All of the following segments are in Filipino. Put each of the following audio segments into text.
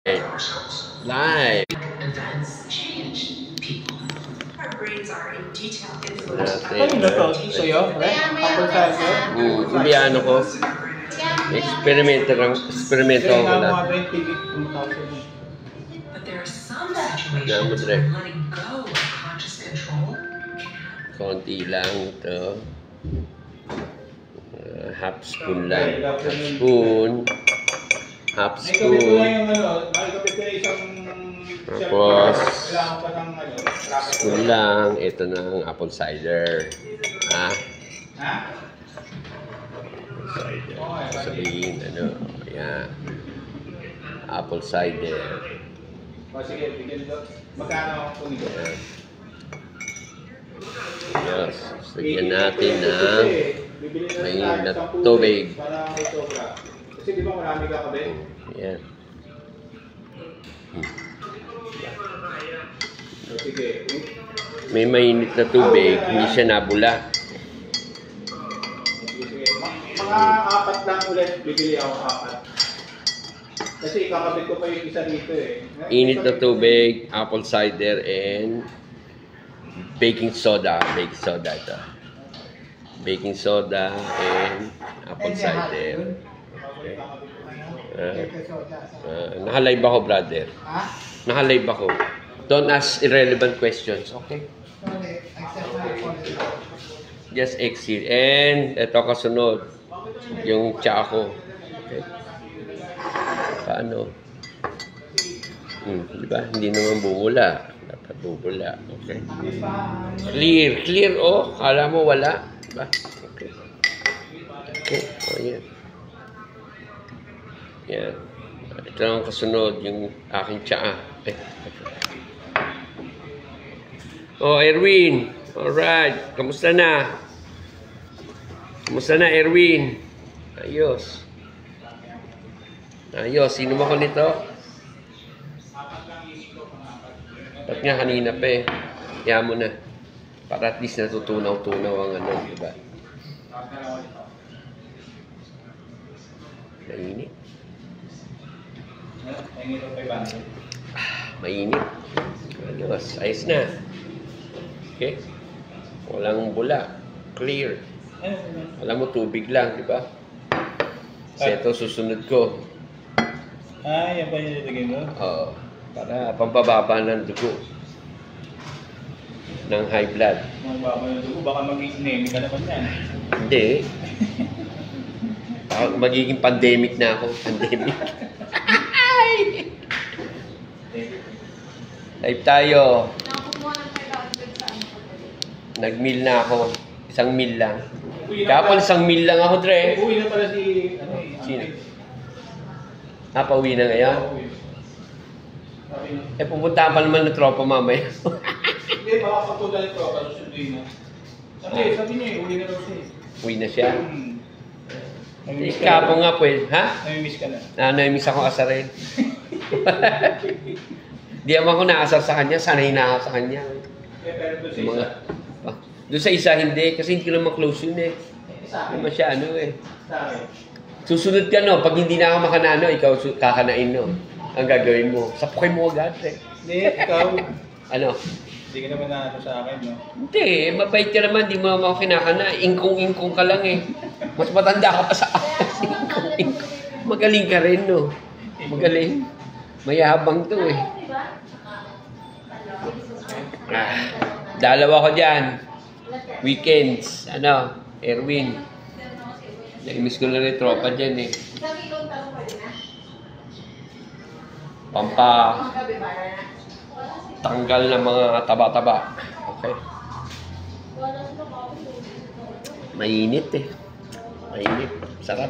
Live. Kanino to? Sa'yo? Apple cider? Hindi ko. Experimento ako lang. Yan mo, Dre. Konti lang ito. Half spoon lang. Half spoon. Tapos, spoon lang. Ito ng apple cider. Cider. Sabihin, yan. Apple cider. Sige, magkano kung ito? Yes. Lagyan natin ng mainit na tubig. Kasi di ba marami ka kabe? Yan. Sige. May mainit na tubig, hindi siya nabula. Mga 4 lang ulit, bibili ako 4. Kasi kakabit ko pa yung isa dito eh. Init na tubig, apple cider, and baking soda. Baking soda ito. Baking soda and apple cider. Okay. Naka-live ako, brother. Naka-live ako. Don't ask irrelevant questions, okay? Just exit. And ito kasunod. Yung tsa ko. Okay. Paano? Diba? Hindi naman bubula. Dapat bubula. Okay. Clear. Clear, oh. Kala mo wala. Diba? Okay. Okay. Oh, yan. Yan. Ito ang kasunod. Yung aking tsa. Oh, Erwin. Alright. Kamusta na? Kamusta na, Erwin? Ayos. Ayos. Sino ba ko nito? Ba't nga kanina pa eh. Kaya mo na. Para at least natutunaw-tunaw ang diba? Mainit. Mainit. Ayos. Ayos na. Okay? Walang bula. Clear. Alam mo, tubig lang, di ba? Kasi ito susunod ko. Yan ba yung nilagay mo? Oo. Para pampababa ng dugo. Ng high blood. Pampababa ng dugo? Baka mag-inemi ka naman yan. Hindi. Magiging pandemic na ako. Pandemic. Live tayo. Nag-meal na ako. 1 meal lang. Kapal 1 meal lang ako, Dre. Uwi na pala si... Sino? Pauwi na ngayon? Pupuntahan pa naman ng tropa mamaya. Hindi, makakapagpunta ng tropa. Susunduin na. Sabi niya, uwi na daw siya. Uwi na siya? Ikapo nga po eh. Ha? Namimiss ka na. Namimiss ako asarin. Di naman ako naasar sa kanya. Sanay na ako sa kanya. Pero doon sa isa. Doon sa isa hindi. Kasi hindi ko naman close yun eh. Hindi naman siya Susunod ka no. Pag hindi na ako makanano, ikaw kakanain no. Ang gagawin mo. Sapukin mo agad eh. Hindi, ikaw. Ano? Hindi ka naman na sa akin, no? Hindi. Mabait ka naman. Hindi mo naman ako kinakana. Ingkong-ingkong ka lang eh. Mas matanda ka pa sa akin. Ingkong-ingkong. Magaling ka rin no. Magaling. Mayabang to eh. Dalawa ko dyan. Weekends. Erwin. Naimiss ko na rin tropa dyan eh. Tanggal ng mga taba-taba. Okay. Mainit eh. Mainit. Sarap.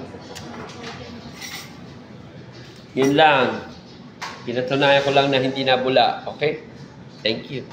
Yun lang. Pinatunayan ko lang na hindi nabula. Okay? Thank you.